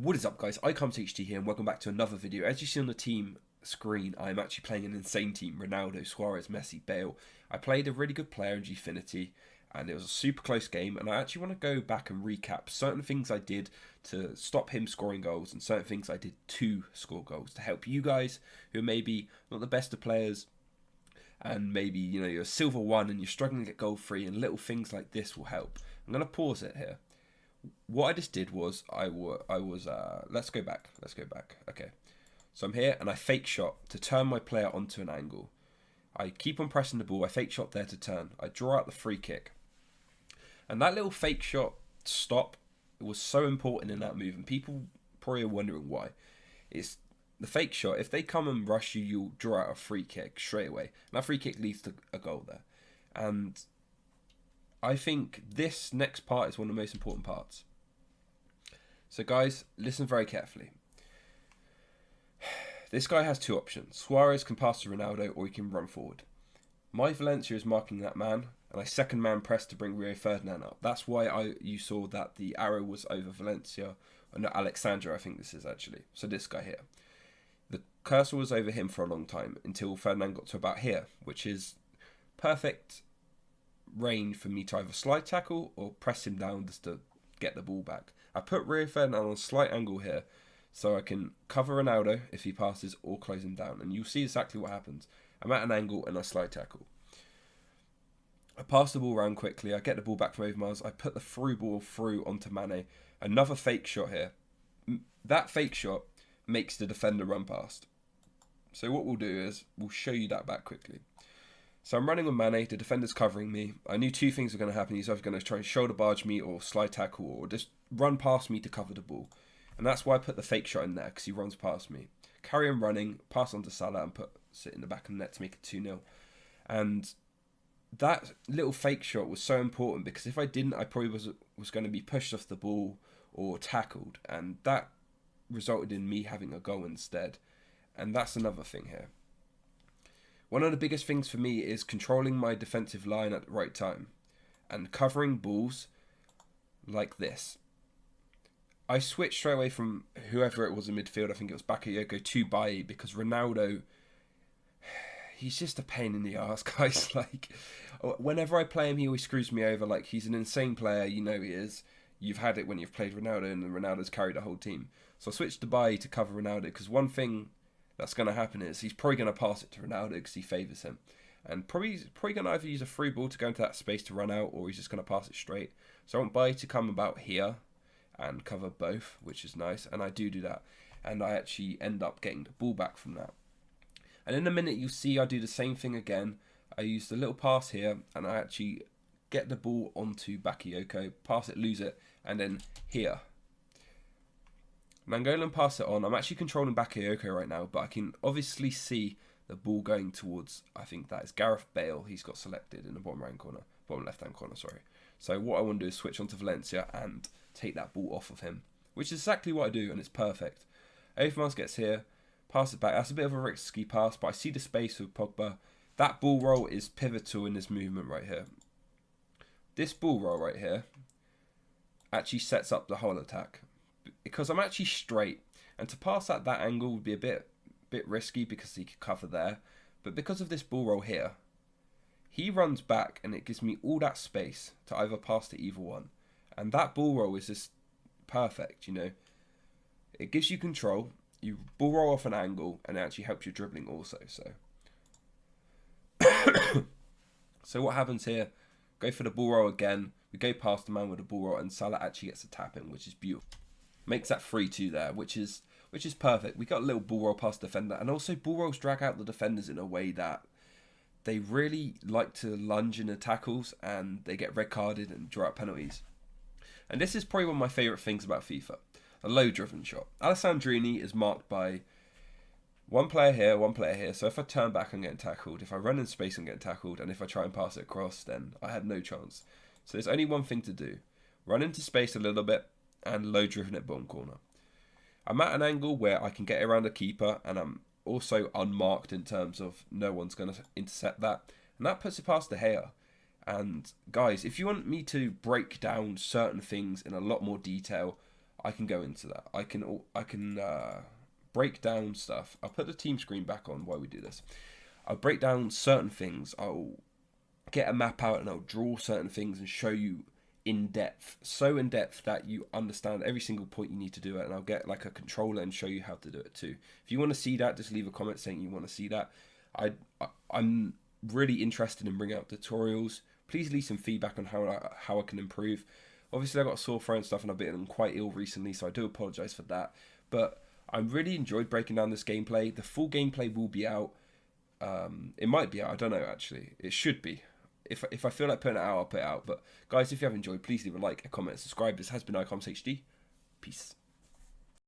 What is up, guys? iComeTHD here and welcome back to another video. As you see on the team screen, I'm actually playing an insane team. Ronaldo, Suarez, Messi, Bale. I played a really good player in Gfinity and it was a super close game, and I actually want to go back and recap certain things I did to stop him scoring goals and certain things I did to score goals to help you guys who are maybe not the best of players and maybe you're a silver one and you're struggling to get goal free, and little things like this will help. I'm going to pause it here. What I just did was let's go back. Okay, so I'm here and I fake shot to turn my player onto an angle. I keep on pressing the ball. I fake shot there to turn. I draw out the free kick, and that little fake shot stop was so important in that move. And people probably are wondering why. It's the fake shot. If they come and rush you, you'll draw out a free kick straight away, and that free kick leads to a goal there. And I think this next part is one of the most important parts. So guys, listen very carefully. This guy has two options. Suarez can pass to Ronaldo or he can run forward. My Valencia is marking that man, and I second man press to bring Rio Ferdinand up. That's why you saw that the arrow was over Valencia, or no, Alexandra I think this is actually. So this guy here. The cursor was over him for a long time until Ferdinand got to about here, which is perfect range for me to either slide tackle or press him down just to get the ball back. I put Rio Ferdinand on a slight angle here so I can cover Ronaldo if he passes or close him down, and you'll see exactly what happens. I'm at an angle and I slide tackle. I pass the ball around quickly, I get the ball back from Overmars, I put the through ball through onto Mane. Another fake shot here. That fake shot makes the defender run past. So what we'll do is we'll show you that back quickly. So I'm running with Mane, the defender's covering me. I knew two things were going to happen. He's either going to try and shoulder barge me or slide tackle or just run past me to cover the ball. And that's why I put the fake shot in there, because he runs past me. Carry on running, pass on to Salah and put it in the back of the net to make it 2-0. And that little fake shot was so important, because if I didn't, I probably was going to be pushed off the ball or tackled. And that resulted in me having a goal instead. And that's another thing here. One of the biggest things for me is controlling my defensive line at the right time and covering balls like this. I switched straight away from whoever it was in midfield, I think it was Bakayoko, to Bailly, because Ronaldo, he's just a pain in the arse, guys. Like, whenever I play him, he always screws me over. Like, he's an insane player, you know he is. You've had it when you've played Ronaldo, and Ronaldo's carried the whole team. So I switched to Bailly to cover Ronaldo, because one thing that's going to happen is he's probably going to pass it to Ronaldo because he favours him. And probably going to either use a free ball to go into that space to run out, or he's just going to pass it straight. So I want Bailly to come about here and cover both, which is nice. And I do that. And I actually end up getting the ball back from that. And in a minute you'll see I do the same thing again. I use the little pass here and I actually get the ball onto Bakayoko, pass it, lose it, and then here. Nangolan pass it on. I'm actually controlling Bakayoko right now, but I can obviously see the ball going towards, I think that is Gareth Bale. He's got selected in the bottom left-hand corner, sorry. So what I want to do is switch onto Valencia and take that ball off of him, which is exactly what I do, and it's perfect. Overmars gets here, pass it back. That's a bit of a risky pass, but I see the space with Pogba. That ball roll is pivotal in this movement right here. This ball roll right here actually sets up the whole attack, because I'm actually straight, and to pass at that angle would be a bit risky because he could cover there. But because of this ball roll here, he runs back and it gives me all that space to either pass to either one. And that ball roll is just perfect, you know. It gives you control, you ball roll off an angle, and it actually helps you dribbling also. So what happens here, go for the ball roll again, we go past the man with the ball roll, and Salah actually gets a tap in, which is beautiful. Makes that 3-2 there, which is perfect. We got a little ball roll past defender, and also ball rolls drag out the defenders in a way that they really like to lunge in the tackles, and they get red carded and draw out penalties. And this is probably one of my favourite things about FIFA, a low driven shot. Alessandrini is marked by one player here, so if I turn back I'm getting tackled, if I run in space I'm getting tackled, and if I try and pass it across then I had no chance. So there's only one thing to do, run into space a little bit, and low driven at bottom corner. I'm at an angle where I can get around a keeper, and I'm also unmarked in terms of no one's going to intercept that, and that puts it past De Gea. And guys, if you want me to break down certain things in a lot more detail, I can go into that. I can break down stuff. I'll put the team screen back on while we do this. I'll break down certain things. I'll get a map out and I'll draw certain things and show you in depth, so in depth that you understand every single point you need to do it. And I'll get like a controller and show you how to do it too. If you want to see that, just leave a comment saying you want to see that. I'm really interested in bringing out tutorials. Please leave some feedback on how I can improve. Obviously, I got a sore throat and stuff, and I've been quite ill recently, so I do apologise for that. But I really enjoyed breaking down this gameplay. The full gameplay will be out. It might be out. I don't know, actually. It should be. If I feel like putting it out, I'll put it out. But guys, if you have enjoyed, please leave a like, a comment, subscribe. This has been iComsHD. Peace.